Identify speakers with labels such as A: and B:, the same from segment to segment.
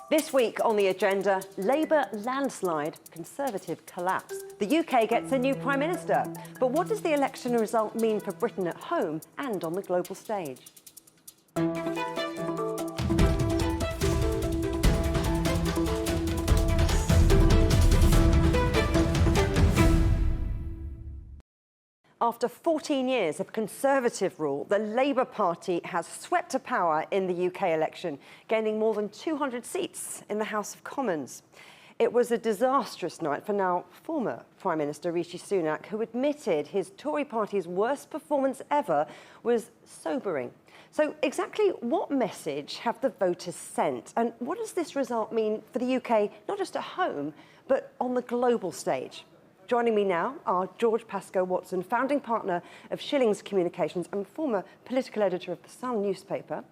A: This week on the agenda, Labour landslide, Conservative collapse. The UK gets a new Prime Minister. But what does the election result mean for Britain at home and on the global stage? After 14 years of Conservative rule, the Labour Party has swept to power in the UK election, gaining more than 200 seats in the House of Commons. It was a disastrous night for now former Prime Minister Rishi Sunak, who admitted his Tory party's worst performance ever was sobering. So exactly what message have the voters sent? And what does this result mean for the UK, not just at home, but on the global stage? Joining me now are George Pascoe-Watson, founding partner of Schillings Communications and former political editor of the Sun newspaper,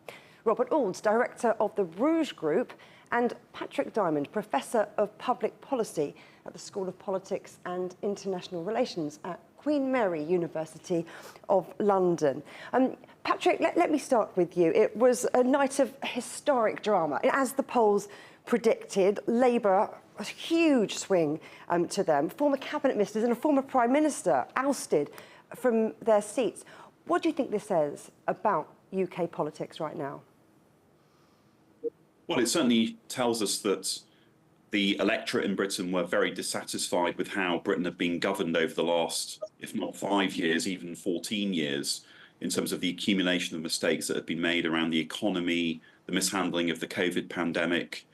A: Robert Oulds, director of the Bruges Group, and Patrick Diamond, professor of public policy at the School of Politics and International Relations at Queen Mary University of London. Patrick, let me start with you. It was a night of historic drama. As the polls predicted, Labour, a huge swing to them. Former cabinet ministers and a former prime minister ousted from their seats. What do you think this says about UK politics right now?
B: Well, it certainly tells us that the electorate in Britain were very dissatisfied with how Britain had been governed over the last, if not 5 years, even 14 years, in terms of the accumulation of mistakes that had been made around the economy, the mishandling of the COVID pandemic,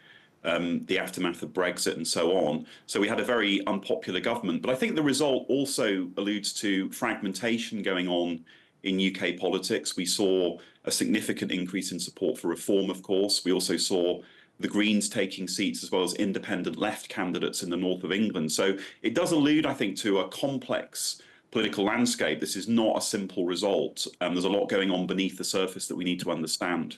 B: the aftermath of Brexit and so on. So we had a very unpopular government. But I think the result also alludes to fragmentation going on in UK politics. We saw a significant increase in support for reform, of course. We also saw the Greens taking seats as well as independent left candidates in the north of England. So it does allude, I think, to a complex political landscape. This is not a simple result. There's a lot going on beneath the surface that we need to understand.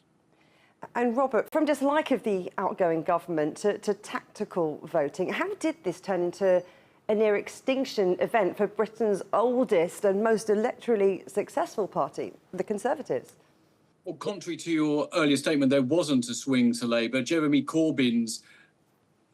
A: And Robert, from dislike of the outgoing government to tactical voting, how did this turn into a near extinction event for Britain's oldest and most electorally successful party, the Conservatives?
C: Well, contrary to your earlier statement, there wasn't a swing to Labour. Jeremy Corbyn's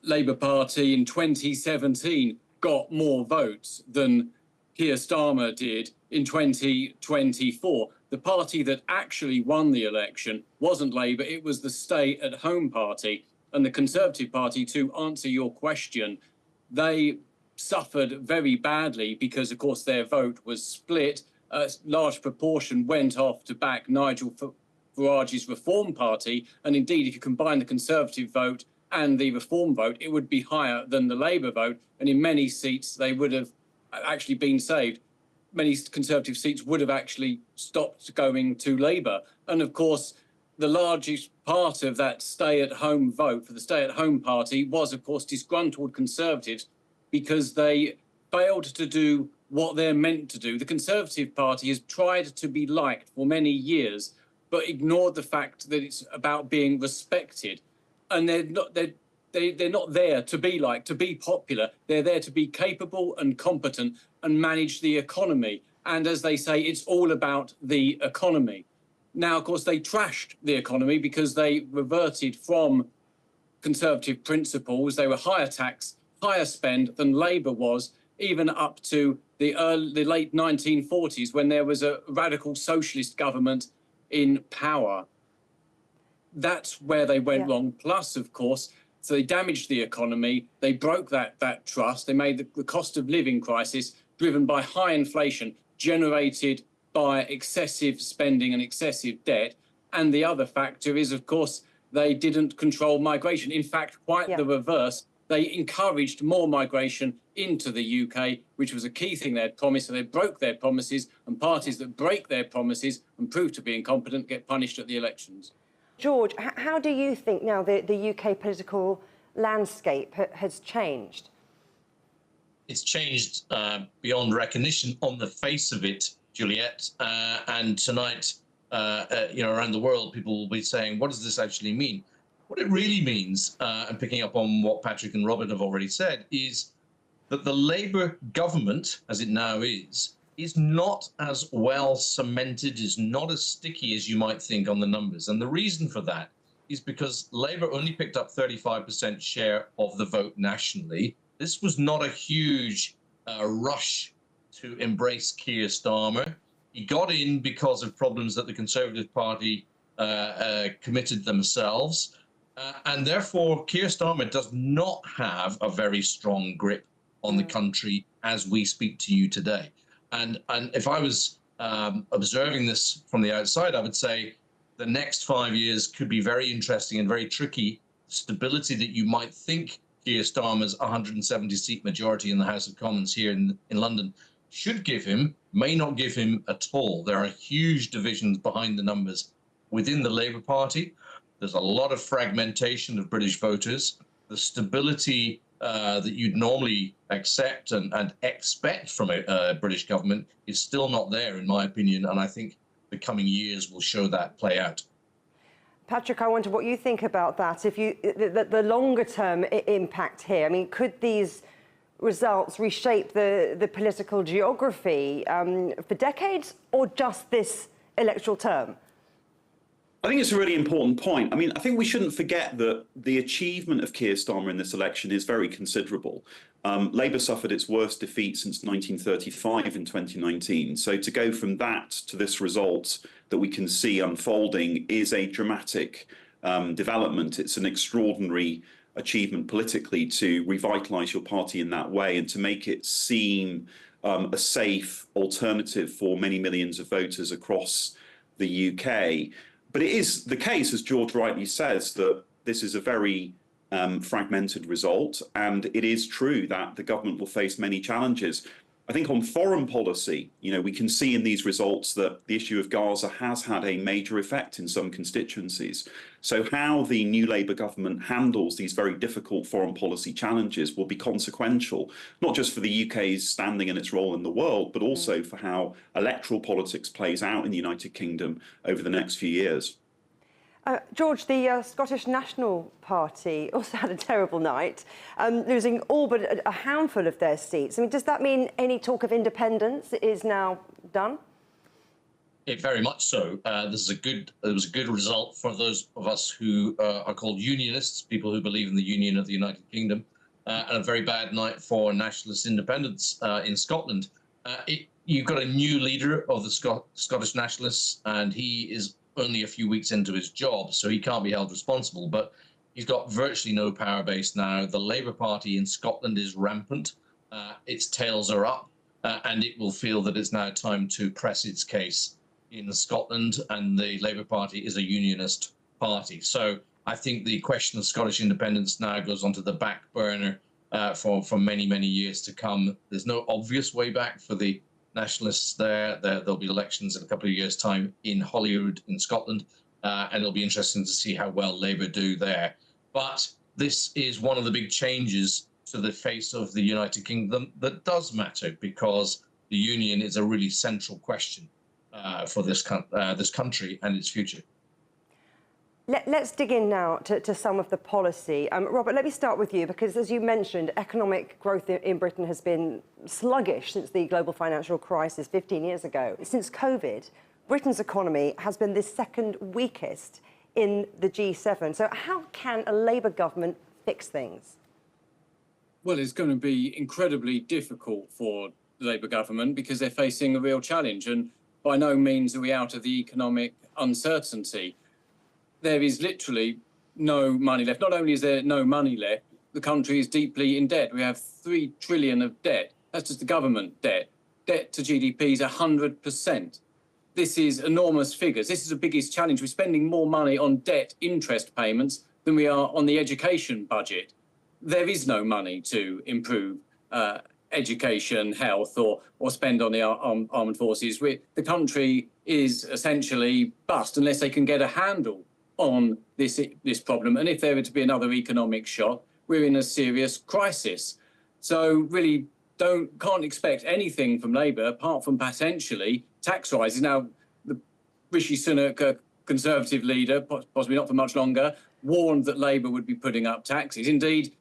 C: Labour Party in 2017 got more votes than Kier Starmer did in 2024. The party that actually won the election wasn't Labour, it was the stay-at-home party. And the Conservative Party, to answer your question, they suffered very badly because, of course, their vote was split. A large proportion went off to back Nigel Farage's Reform Party. And indeed, if you combine the Conservative vote and the Reform vote, it would be higher than the Labour vote. And in many seats, they would have actually been saved. Many Conservative seats would have actually stopped going to Labour. And of course, the largest part of that stay-at-home vote for the stay-at-home party was, of course, disgruntled Conservatives because they failed to do what they're meant to do. The Conservative Party has tried to be liked for many years, but ignored the fact that it's about being respected. And they're not there to be liked, to be popular. They're there to be capable and competent and manage the economy. And as they say, it's all about the economy. Now, of course, they trashed the economy because they reverted from Conservative principles. They were higher tax, higher spend than Labour was, even up to the late 1940s when there was a radical socialist government in power. That's where they went wrong. Plus, of course, so they damaged the economy, they broke that trust, they made the cost of living crisis driven by high inflation generated by excessive spending and excessive debt. And the other factor is, of course, they didn't control migration. In fact, quite the reverse. They encouraged more migration into the UK, which was a key thing they had promised, and they broke their promises, and parties that break their promises and prove to be incompetent get punished at the elections.
A: George, how do you think now the UK political landscape has changed?
D: It's changed beyond recognition on the face of it, Juliet. And tonight, around the world, people will be saying, what does this actually mean? What it really means, and picking up on what Patrick and Robert have already said, is that the Labour government, as it now is not as well cemented, is not as sticky as you might think on the numbers. And the reason for that is because Labour only picked up 35% share of the vote nationally. This was not a huge rush to embrace Keir Starmer. He got in because of problems that the Conservative Party committed themselves. And therefore, Keir Starmer does not have a very strong grip on the country as we speak to you today. And if I was observing this from the outside, I would say the next 5 years could be very interesting and very tricky. Stability that you might think Keir Starmer's 170-seat majority in the House of Commons here in London should give him, may not give him at all. There are huge divisions behind the numbers within the Labour Party. There's a lot of fragmentation of British voters. The stability that you'd normally accept and expect from a British government is still not there, in my opinion, and I think the coming years will show that play out.
A: Patrick, I wonder what you think about that. If the longer-term impact here, I mean, could these results reshape the political geography for decades, or just this electoral term?
B: I think it's a really important point. I mean, I think we shouldn't forget that the achievement of Keir Starmer in this election is very considerable. Labour suffered its worst defeat since 1935 in 2019. So to go from that to this result that we can see unfolding is a dramatic development. It's an extraordinary achievement politically to revitalise your party in that way and to make it seem a safe alternative for many millions of voters across the UK. But it is the case, as George rightly says, that this is a very fragmented result, and it is true that the government will face many challenges. I think on foreign policy, you know, we can see in these results that the issue of Gaza has had a major effect in some constituencies. So how the new Labour government handles these very difficult foreign policy challenges will be consequential, not just for the UK's standing and its role in the world, but also for how electoral politics plays out in the United Kingdom over the next few years.
A: George, the Scottish National Party also had a terrible night, losing all but a handful of their seats. I mean, does that mean any talk of independence is now done?
D: It very much so. It was a good result for those of us who are called unionists, people who believe in the union of the United Kingdom, and a very bad night for nationalist independence in Scotland. You've got a new leader of the Scottish Nationalists, and he is only a few weeks into his job, so he can't be held responsible, but he's got virtually no power base now. The Labour Party in Scotland is rampant. Its tails are up, and it will feel that it's now time to press its case in Scotland, and the Labour Party is a unionist party. So I think the question of Scottish independence now goes onto the back burner for many, many years to come. There's no obvious way back for the nationalists there. There'll be elections in a couple of years' time in Holyrood in Scotland, and it'll be interesting to see how well Labour do there. But this is one of the big changes to the face of the United Kingdom that does matter, because the union is a really central question for this country and its future.
A: Let's dig in now to some of the policy. Robert, let me start with you, because as you mentioned, economic growth in Britain has been sluggish since the global financial crisis 15 years ago. Since COVID, Britain's economy has been the second weakest in the G7. So how can a Labour government fix things?
C: Well, it's going to be incredibly difficult for the Labour government because they're facing a real challenge, and by no means are we out of the economic uncertainty. There is literally no money left. Not only is there no money left, the country is deeply in debt. We have 3 trillion of debt. That's just the government debt. Debt to GDP is 100%. This is enormous figures. This is the biggest challenge. We're spending more money on debt interest payments than we are on the education budget. There is no money to improve education, health, or spend on the armed forces. The country is essentially bust unless they can get a handle on this problem. And if there were to be another economic shock, we're in a serious crisis. So really can't expect anything from Labour apart from potentially tax rises. Now, the Rishi Sunak, Conservative leader, possibly not for much longer, warned that Labour would be putting up taxes. Indeed,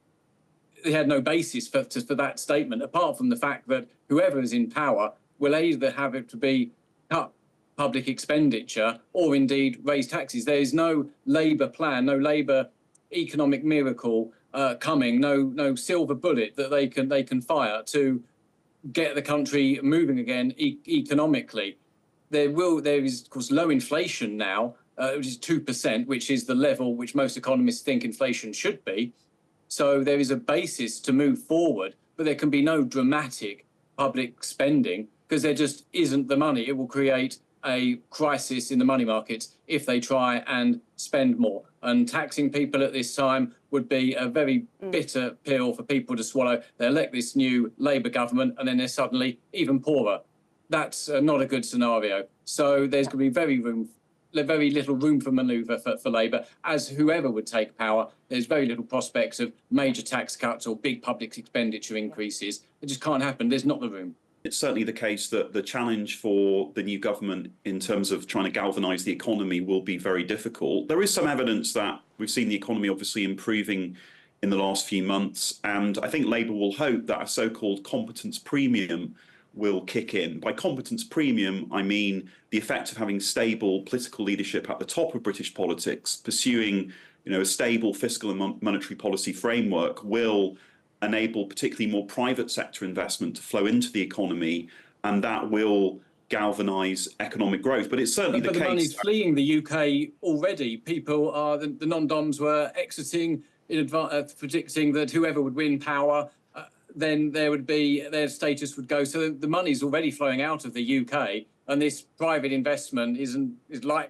C: they had no basis for that statement, apart from the fact that whoever is in power will either have it to be cut public expenditure or indeed raise taxes. There is no Labour plan, no Labour economic miracle coming, no silver bullet that they can fire to get the country moving again economically. There is, of course, low inflation now, which is 2%, which is the level which most economists think inflation should be. So there is a basis to move forward, but there can be no dramatic public spending because there just isn't the money. It will create a crisis in the money markets if they try and spend more. And taxing people at this time would be a very bitter pill for people to swallow. They elect this new Labour government and then they're suddenly even poorer. That's not a good scenario. So there's going to be very little room for manoeuvre for Labour. As whoever would take power, there's very little prospects of major tax cuts or big public expenditure increases. It just can't happen. There's not the room.
B: It's certainly the case that the challenge for the new government in terms of trying to galvanise the economy will be very difficult. There is some evidence that we've seen the economy obviously improving in the last few months, and I think Labour will hope that a so-called competence premium will kick in. By competence premium, I mean the effect of having stable political leadership at the top of British politics, pursuing, a stable fiscal and monetary policy framework will enable particularly more private sector investment to flow into the economy, and that will galvanise economic growth. But it's certainly the case. But
C: the money's fleeing the UK already. People are, the non-doms were exiting in advance, predicting that whoever would win power, then their status would go. So the money's already flowing out of the UK, and this private investment is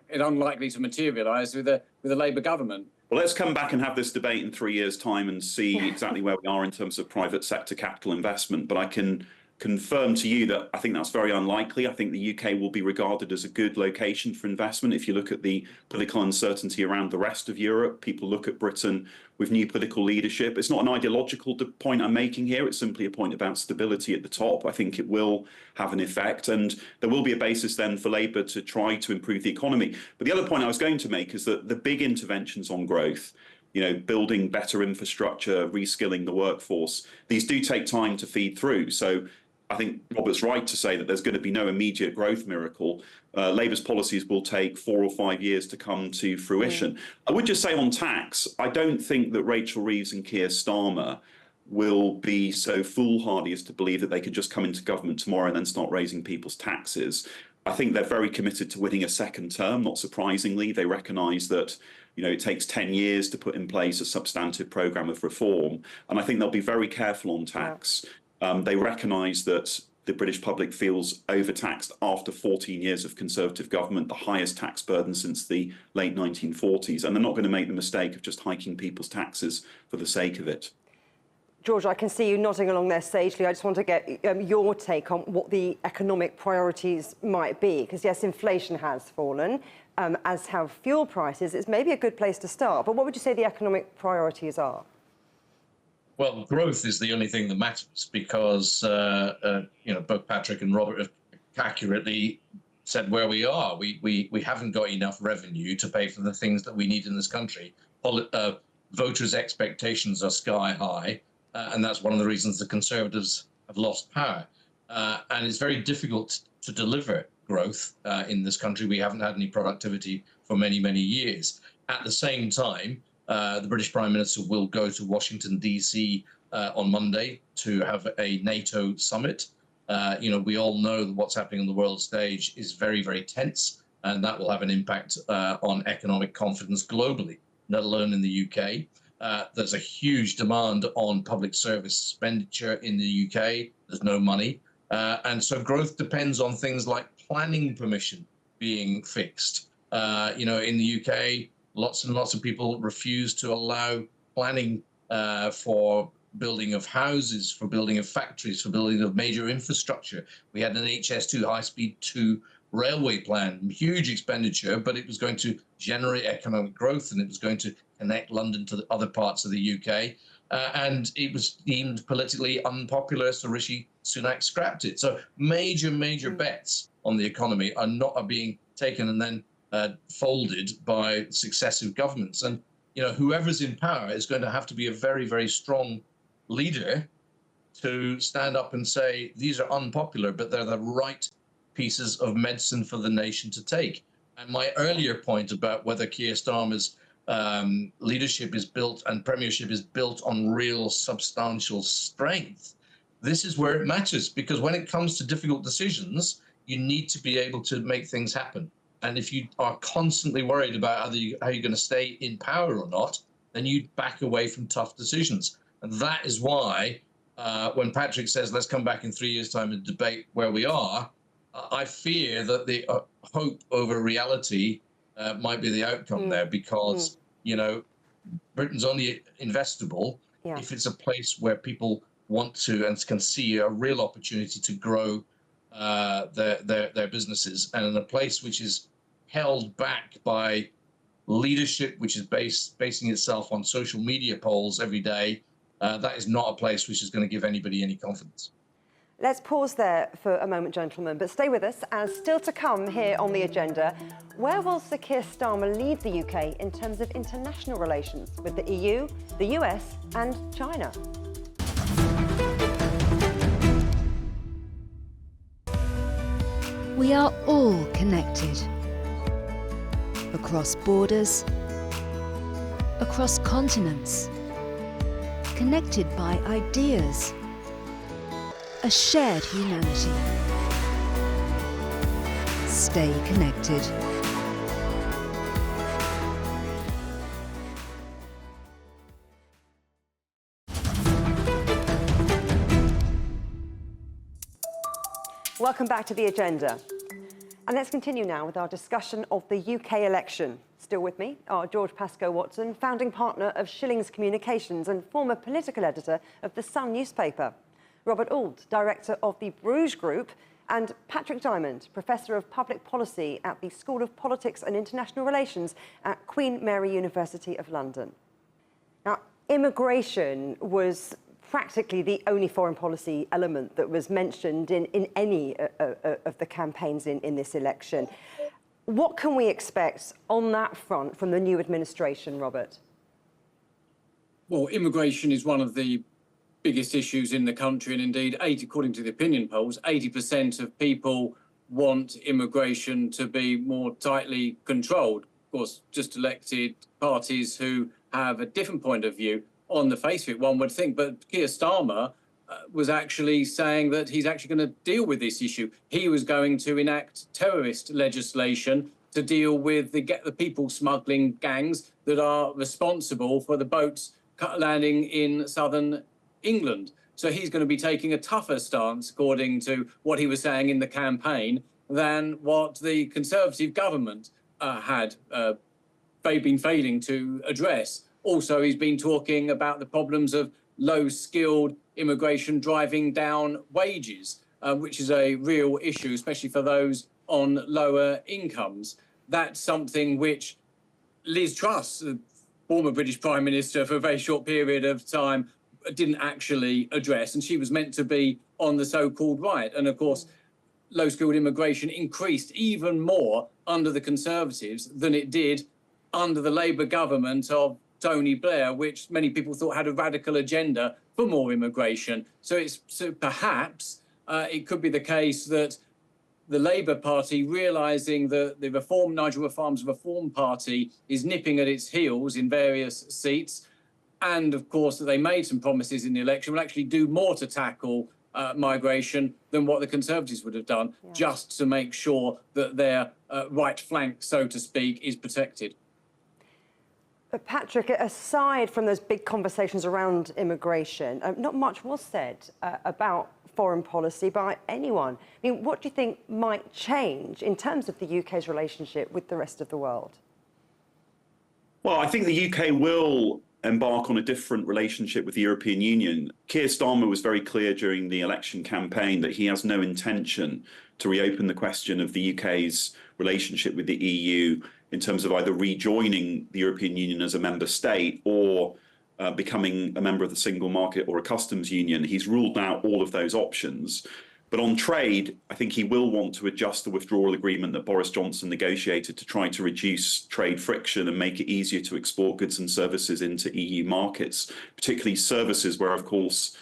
C: unlikely to materialise with a Labour government.
B: Well, let's come back and have this debate in 3 years' time and see exactly where we are in terms of private sector capital investment. But I can confirm to you that I think that's very unlikely. I think the UK will be regarded as a good location for investment. If you look at the political uncertainty around the rest of Europe, people look at Britain with new political leadership. It's not an ideological point I'm making here. It's simply a point about stability at the top. I think it will have an effect, and there will be a basis then for Labour to try to improve the economy. But the other point I was going to make is that the big interventions on growth, building better infrastructure, reskilling the workforce, these do take time to feed through. So I think Robert's right to say that there's going to be no immediate growth miracle. Labour's policies will take 4 or 5 years to come to fruition. I would just say on tax, I don't think that Rachel Reeves and Kier Starmer will be so foolhardy as to believe that they could just come into government tomorrow and then start raising people's taxes. I think they're very committed to winning a second term, not surprisingly. They recognise that it takes 10 years to put in place a substantive programme of reform. And I think they'll be very careful on tax. They recognise that the British public feels overtaxed after 14 years of Conservative government, the highest tax burden since the late 1940s, and they're not going to make the mistake of just hiking people's taxes for the sake of it.
A: George, I can see you nodding along there sagely. I just want to get your take on what the economic priorities might be, because yes, inflation has fallen, as have fuel prices. It's maybe a good place to start, but what would you say the economic priorities are?
D: Well, growth is the only thing that matters because, both Patrick and Robert have accurately said where we are. We haven't got enough revenue to pay for the things that we need in this country. Voters' expectations are sky high, and that's one of the reasons the Conservatives have lost power. And it's very difficult to deliver growth in this country. We haven't had any productivity for many, many years. At the same time, the British Prime Minister will go to Washington, D.C. On Monday to have a NATO summit. We all know that what's happening on the world stage is very, very tense, and that will have an impact on economic confidence globally, let alone in the UK. There's a huge demand on public service expenditure in the UK. There's no money. And so growth depends on things like planning permission being fixed. In the UK, lots and lots of people refuse to allow planning for building of houses, for building of factories, for building of major infrastructure. We had an HS2, high-speed 2 railway plan, huge expenditure, but it was going to generate economic growth and it was going to connect London to the other parts of the UK. And it was deemed politically unpopular, so Rishi Sunak scrapped it. So major bets on the economy are being taken and then folded by successive governments. And, whoever's in power is going to have to be a very, very strong leader to stand up and say, these are unpopular, but they're the right pieces of medicine for the nation to take. And my earlier point about whether Keir Starmer's leadership is built and premiership is built on real substantial strength, this is where it matters, because when it comes to difficult decisions, you need to be able to make things happen. And if you are constantly worried about how you're going to stay in power or not, then you back away from tough decisions. And that is why when Patrick says, let's come back in 3 years' time and debate where we are, I fear that the hope over reality might be the outcome there, because, you know, Britain's only investable if it's a place where people want to and can see a real opportunity to grow their businesses, and in a place which is held back by leadership, which is basing itself on social media polls every day, that is not a place which is going to give anybody any confidence.
A: Let's pause there for a moment, gentlemen, but stay with us, as still to come here on the agenda, where will Sir Keir Starmer lead the UK in terms of international relations with the EU, the US and China?
E: We are all connected. Across borders, across continents, connected by ideas, a shared humanity. Stay connected.
A: Welcome back to the agenda. And let's continue now with our discussion of the UK election. Still with me are George Pascoe-Watson, founding partner of Schillings Communications and former political editor of the Sun newspaper, Robert Oulds, director of the Bruges Group, and Patrick Diamond, professor of public policy at the School of Politics and International Relations at Queen Mary University of London. Now, immigration was practically the only foreign policy element that was mentioned in any of the campaigns in this election. What can we expect on that front from the new administration, Robert?
C: Well, immigration is one of the biggest issues in the country, and indeed, according to the opinion polls, 80% of people want immigration to be more tightly controlled. Of course, just elected parties who have a different point of view. On the face of it, one would think, but Keir Starmer was actually saying that he's actually going to deal with this issue. He was going to enact terrorist legislation to deal with the people smuggling gangs that are responsible for the boats landing in southern England. So he's going to be taking a tougher stance, according to what he was saying in the campaign, than what the Conservative government had been failing to address. Also, he's been talking about the problems of low-skilled immigration driving down wages, which is a real issue, especially for those on lower incomes. That's something which Liz Truss, the former British Prime Minister for a very short period of time, didn't actually address, and she was meant to be on the so-called right. And of course, low-skilled immigration increased even more under the Conservatives than it did under the Labour government of Tony Blair, which many people thought had a radical agenda for more immigration. So perhaps it could be the case that the Labour Party, realising that the Nigel Farage Reform Party is nipping at its heels in various seats, and of course that they made some promises in the election, will actually do more to tackle migration than what the Conservatives would have done, just to make sure that their right flank, so to speak, is protected.
A: But Patrick, aside from those big conversations around immigration, not much was said about foreign policy by anyone. I mean, what do you think might change in terms of the UK's relationship with the rest of the world?
B: Well, I think the UK will embark on a different relationship with the European Union. Keir Starmer was very clear during the election campaign that he has no intention to reopen the question of the UK's relationship with the EU in terms of either rejoining the European Union as a member state or becoming a member of the single market or a customs union. He's ruled out all of those options. But on trade, I think he will want to adjust the withdrawal agreement that Boris Johnson negotiated to try to reduce trade friction and make it easier to export goods and services into EU markets, particularly services where, of course,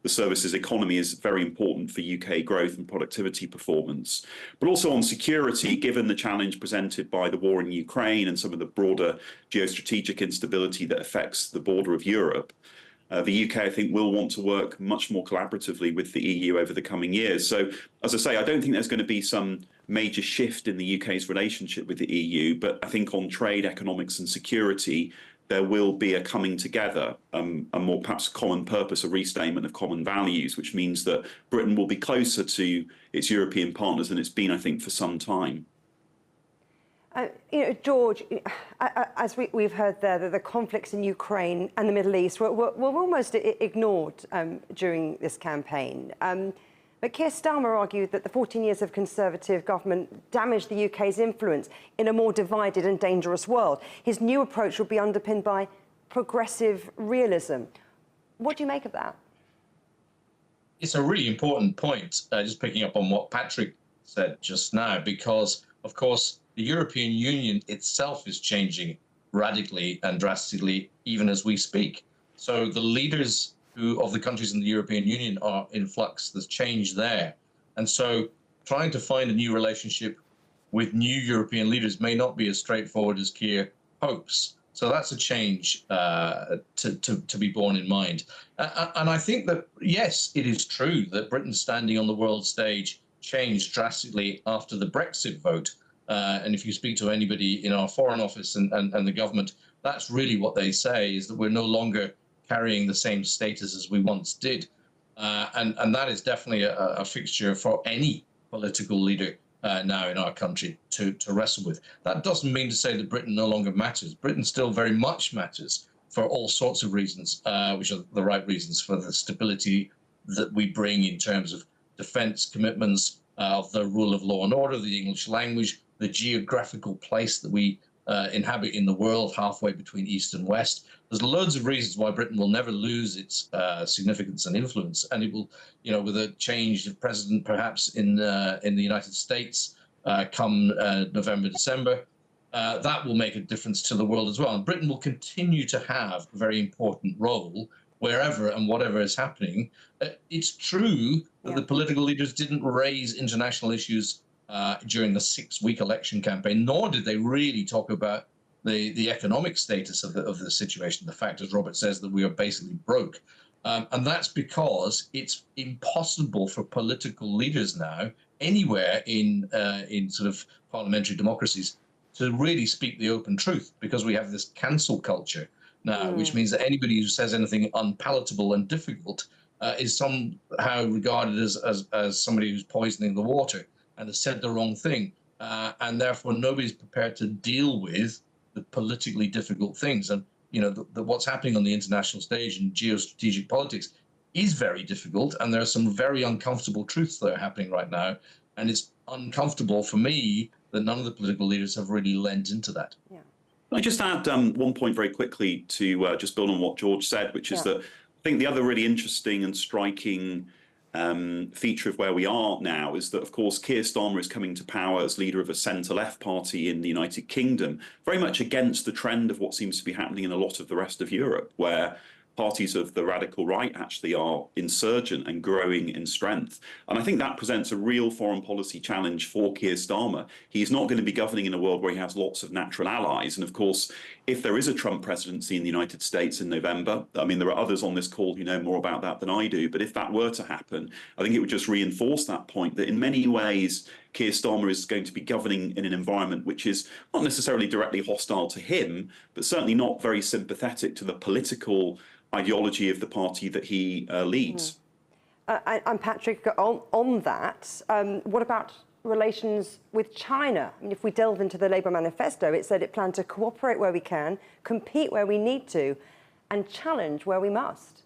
B: the services economy is very important for UK growth and productivity performance. But also on security, given the challenge presented by the war in Ukraine and some of the broader geostrategic instability that affects the border of Europe, the UK, I think, will want to work much more collaboratively with the EU over the coming years. So, as I say, I don't think there's going to be some major shift in the UK's relationship with the EU, but I think on trade, economics and security, there will be a coming together, a more perhaps common purpose, a restatement of common values, which means that Britain will be closer to its European partners than it's been, I think, for some time.
A: George, as we've heard there, that the conflicts in Ukraine and the Middle East were almost ignored during this campaign. But Keir Starmer argued that the 14 years of Conservative government damaged the UK's influence in a more divided and dangerous world. His new approach will be underpinned by progressive realism. What do you make of that?
D: It's a really important point, just picking up on what Patrick said just now, because, of course, the European Union itself is changing radically and drastically, even as we speak. So the leaders of the countries in the European Union are in flux. There's change there. And so trying to find a new relationship with new European leaders may not be as straightforward as Kier hopes. So that's a change to be borne in mind. And I think that, yes, it is true that Britain's standing on the world stage changed drastically after the Brexit vote. And if you speak to anybody in our Foreign Office and the government, that's really what they say, is that we're no longer carrying the same status as we once did. And that is definitely a fixture for any political leader now in our country to wrestle with. That doesn't mean to say that Britain no longer matters. Britain still very much matters for all sorts of reasons, which are the right reasons, for the stability that we bring in terms of defence commitments, of the rule of law and order, the English language, the geographical place that we inhabit in the world, halfway between East and West. There's loads of reasons why Britain will never lose its significance and influence, and it will, with a change of president perhaps in the United States come November, December, that will make a difference to the world as well. And Britain will continue to have a very important role wherever and whatever is happening. It's true that the political leaders didn't raise international issues during the 6-week election campaign, nor did they really talk about the economic status of the situation, the fact, as Robert says, that we are basically broke. And that's because it's impossible for political leaders now, anywhere in sort of parliamentary democracies, to really speak the open truth, because we have this cancel culture now, which means that anybody who says anything unpalatable and difficult is somehow regarded as somebody who's poisoning the water and has said the wrong thing. And therefore, nobody's prepared to deal with the politically difficult things. And, what's happening on the international stage in geostrategic politics is very difficult. And there are some very uncomfortable truths that are happening right now. And it's uncomfortable for me that none of the political leaders have really lent into that.
A: Yeah.
B: Can I just add one point very quickly to just build on what George said, which is that I think the other really interesting and striking feature of where we are now is that, of course, Keir Starmer is coming to power as leader of a centre-left party in the United Kingdom, very much against the trend of what seems to be happening in a lot of the rest of Europe, where parties of the radical right actually are insurgent and growing in strength. And I think that presents a real foreign policy challenge for Keir Starmer. He's not going to be governing in a world where he has lots of natural allies. And of course, if there is a Trump presidency in the United States in November, I mean, there are others on this call who know more about that than I do, but if that were to happen, I think it would just reinforce that point that in many ways, Keir Starmer is going to be governing in an environment which is not necessarily directly hostile to him, but certainly not very sympathetic to the political ideology of the party that he leads.
A: And Patrick, on that, what about relations with China? I mean, if we delve into the Labour manifesto, it said it planned to cooperate where we can, compete where we need to, and challenge where we must.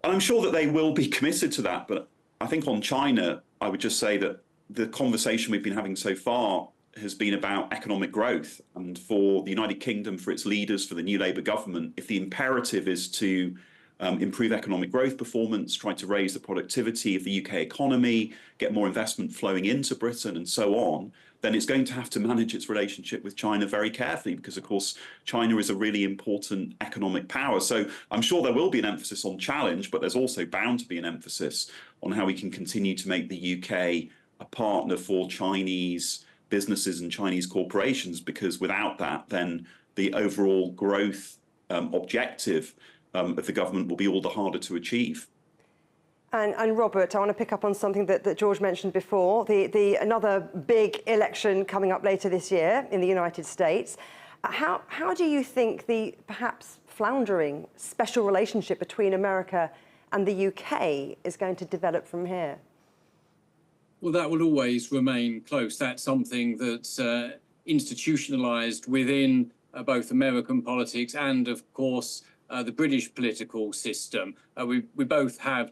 B: And I'm sure that they will be committed to that, but I think on China, I would just say that the conversation we've been having so far has been about economic growth. And for the United Kingdom, for its leaders, for the new Labour government, if the imperative is to improve economic growth performance, try to raise the productivity of the UK economy, get more investment flowing into Britain and so on, then it's going to have to manage its relationship with China very carefully because, of course, China is a really important economic power. So I'm sure there will be an emphasis on challenge, but there's also bound to be an emphasis on how we can continue to make the UK a partner for Chinese businesses and Chinese corporations, because without that, then the overall growth objective of the government will be all the harder to achieve.
A: And Robert, I want to pick up on something that George mentioned before, another big election coming up later this year in the United States. How do you think the perhaps floundering special relationship between America and the UK is going to develop from here?
C: Well, that will always remain close. That's something that's institutionalised within both American politics and, of course, the British political system. We both have,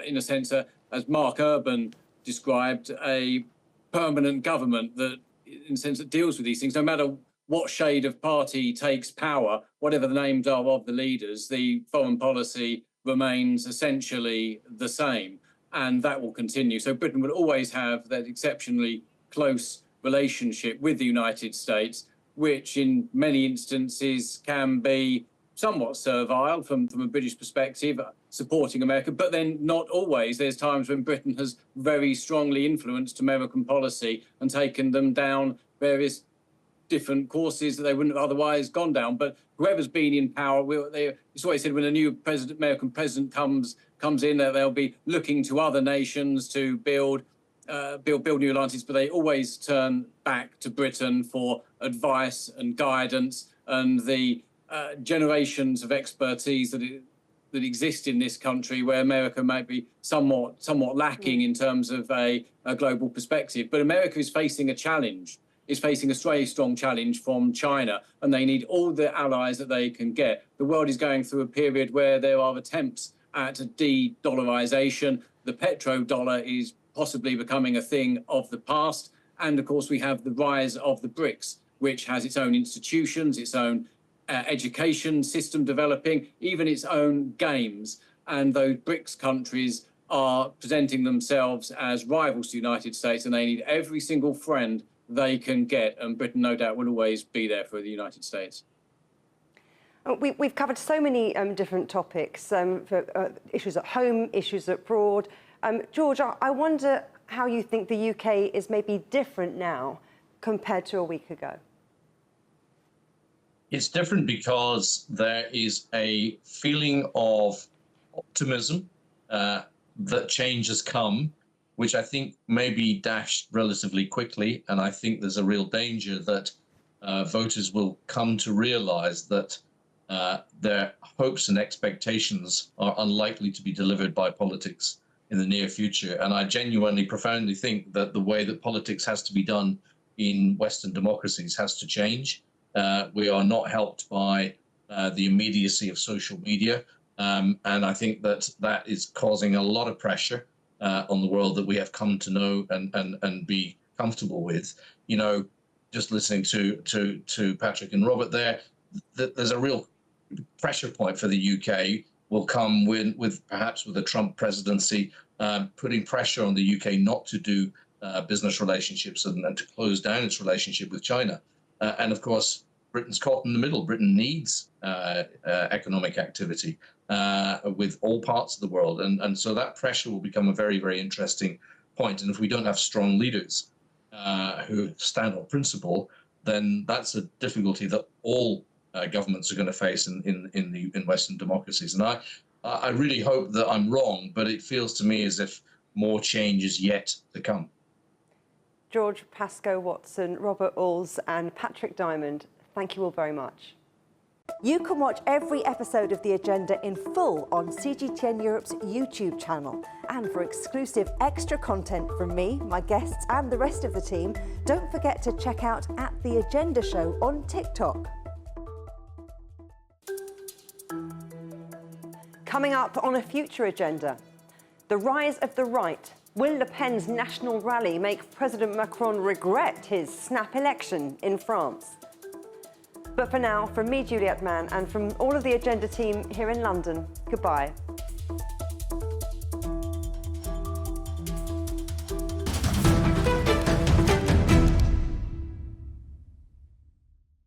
C: in a sense, as Mark Urban described, a permanent government that, in a sense, that deals with these things. No matter what shade of party takes power, whatever the names are of the leaders, the foreign policy remains essentially the same, and that will continue. So Britain will always have that exceptionally close relationship with the United States, which in many instances can be somewhat servile from a British perspective, supporting America, but then not always. There's times when Britain has very strongly influenced American policy and taken them down various different courses that they wouldn't have otherwise gone down. But whoever's been in power, it's always said when a new American president comes in, that they'll be looking to other nations to build new alliances, but they always turn back to Britain for advice and guidance and the generations of expertise that exist in this country, where America might be somewhat lacking in terms of a global perspective. But America is facing a challenge, is facing a very strong challenge from China, and they need all the allies that they can get. The world is going through a period where there are attempts at a de-dollarization. The petrodollar is possibly becoming a thing of the past. And of course, we have the rise of the BRICS, which has its own institutions, its own education system developing, even its own games. And those BRICS countries are presenting themselves as rivals to the United States, and they need every single friend they can get. And Britain, no doubt, will always be there for the United States.
A: We've covered so many different topics, for, issues at home, issues abroad. George, I wonder how you think the UK is maybe different now compared to a week ago.
D: It's different because there is a feeling of optimism that change has come, which I think may be dashed relatively quickly. And I think there's a real danger that voters will come to realise that their hopes and expectations are unlikely to be delivered by politics in the near future. And I genuinely, profoundly think that the way that politics has to be done in Western democracies has to change. We are not helped by the immediacy of social media. And I think that is causing a lot of pressure on the world that we have come to know and be comfortable with. You know, just listening to Patrick and Robert there, there's a real pressure point for the UK will come with perhaps with the Trump presidency, putting pressure on the UK not to do business relationships and to close down its relationship with China. And of course, Britain's caught in the middle. Britain needs economic activity with all parts of the world. And so that pressure will become a very, very interesting point. And if we don't have strong leaders who stand on principle, then that's a difficulty that all governments are going to face in Western democracies. And I really hope that I'm wrong, but it feels to me as if more change is yet to come.
A: George, Pascoe-Watson, Robert Oulds and Patrick Diamond, thank you all very much. You can watch every episode of The Agenda in full on CGTN Europe's YouTube channel. And for exclusive extra content from me, my guests and the rest of the team, don't forget to check out @The Agenda Show on TikTok. Coming up on a future agenda, the rise of the right. Will Le Pen's national rally make President Macron regret his snap election in France? But for now, from me, Juliet Mann, and from all of the Agenda team here in London, goodbye.